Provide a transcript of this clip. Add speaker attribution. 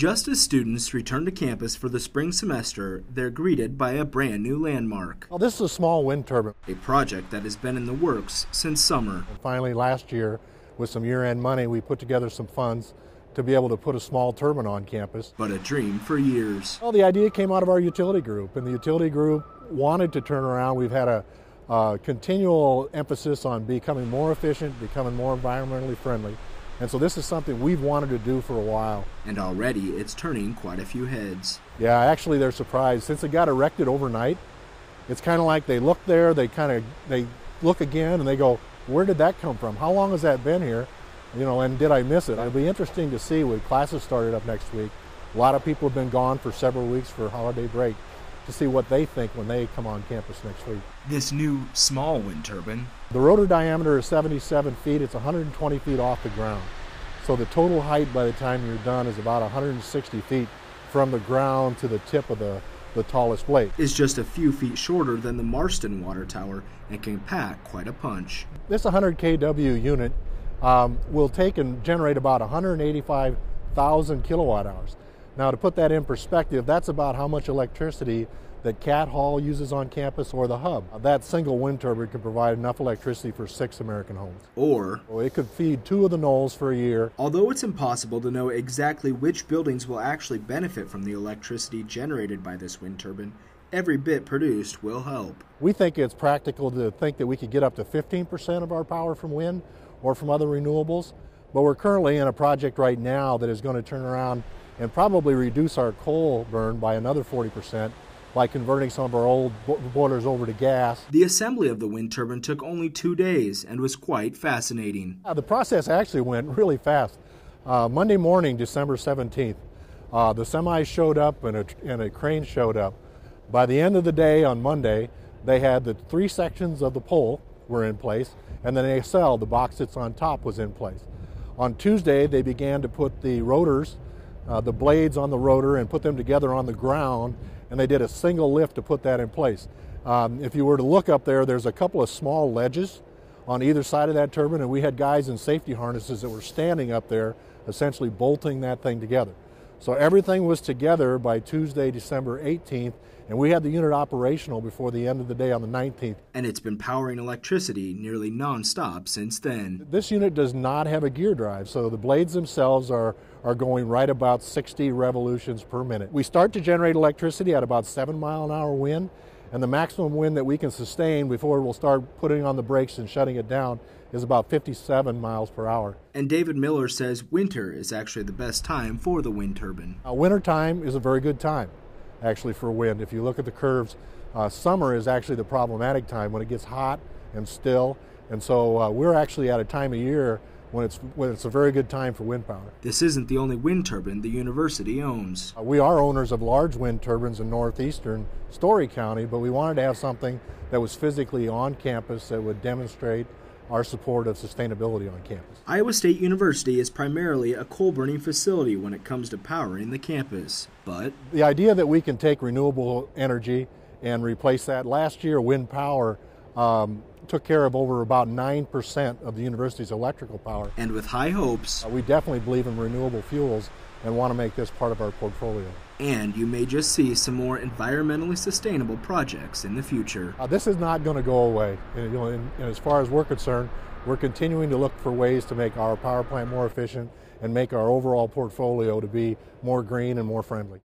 Speaker 1: Just as students return to campus for the spring semester, they're greeted by a brand new landmark.
Speaker 2: Well, this is a small wind turbine.
Speaker 1: A project that has been in the works since summer.
Speaker 2: And finally, last year, with some year-end money, we put together some funds to be able to put a small turbine on campus.
Speaker 1: But a dream for years.
Speaker 2: Well, the idea came out of our utility group, and the utility group wanted to turn around. We've had a continual emphasis on becoming more efficient, becoming more environmentally friendly. And so this is something we've wanted to do for a while.
Speaker 1: And already it's turning quite a few heads.
Speaker 2: Yeah, actually they're surprised. Since it got erected overnight, it's kind of like they look there, they look again, and they go, where did that come from? How long has that been here? You know, and did I miss it? It'll be interesting to see when classes started up next week. A lot of people have been gone for several weeks for holiday break, to see what they think when they come on campus next week.
Speaker 1: This new small wind turbine.
Speaker 2: The rotor diameter is 77 feet. It's 120 feet off the ground. So the total height by the time you're done is about 160 feet from the ground to the tip of the tallest blade.
Speaker 1: Is just a few feet shorter than the Marston water tower and can pack quite a punch.
Speaker 2: This 100 kW unit will take and generate about 185,000 kilowatt hours. Now, to put that in perspective, that's about how much electricity that Catt Hall uses on campus or the hub. That single wind turbine can provide enough electricity for 6 American homes.
Speaker 1: Or
Speaker 2: it could feed 2 of the knolls for a year.
Speaker 1: Although it's impossible to know exactly which buildings will actually benefit from the electricity generated by this wind turbine, every bit produced will help.
Speaker 2: We think it's practical to think that we could get up to 15% of our power from wind or from other renewables, but we're currently in a project right now that is going to turn around and probably reduce our coal burn by another 40% by converting some of our old boilers over to gas.
Speaker 1: The assembly of the wind turbine took only 2 days and was quite fascinating.
Speaker 2: The process actually went really fast. Monday morning, December 17th, the semis showed up and a crane showed up. By the end of the day on Monday, they had the 3 sections of the pole were in place, and the nacelle, the box that's on top, was in place. On Tuesday, they began to put the rotors, the blades on the rotor, and put them together on the ground, and they did a single lift to put that in place. If you were to look up there, there's a couple of small ledges on either side of that turbine, and we had guys in safety harnesses that were standing up there essentially bolting that thing together. So everything was together by Tuesday, December 18th, and we had the unit operational before the end of the day on the 19th.
Speaker 1: And it's been powering electricity nearly non-stop since then.
Speaker 2: This unit does not have a gear drive, so the blades themselves are going right about 60 revolutions per minute. We start to generate electricity at about 7-mile-an-hour wind, and the maximum wind that we can sustain before we'll start putting on the brakes and shutting it down is about 57 miles per hour.
Speaker 1: And David Miller says winter is actually the best time for the wind turbine.
Speaker 2: Winter time is a very good time, actually, for wind. If you look at the curves, summer is actually the problematic time when it gets hot and still, and so we're actually at a time of year when it's a very good time for wind power.
Speaker 1: This isn't the only wind turbine the university owns.
Speaker 2: We are owners of large wind turbines in northeastern Story County, but we wanted to have something that was physically on campus that would demonstrate our support of sustainability on campus.
Speaker 1: Iowa State University is primarily a coal-burning facility when it comes to powering the campus, but
Speaker 2: the idea that we can take renewable energy and replace that, last year wind power took care of over about 9% of the university's electrical power.
Speaker 1: And with high hopes,
Speaker 2: we definitely believe in renewable fuels and want to make this part of our portfolio.
Speaker 1: And you may just see some more environmentally sustainable projects in the future.
Speaker 2: This is not going to go away. And as far as we're concerned, we're continuing to look for ways to make our power plant more efficient and make our overall portfolio to be more green and more friendly.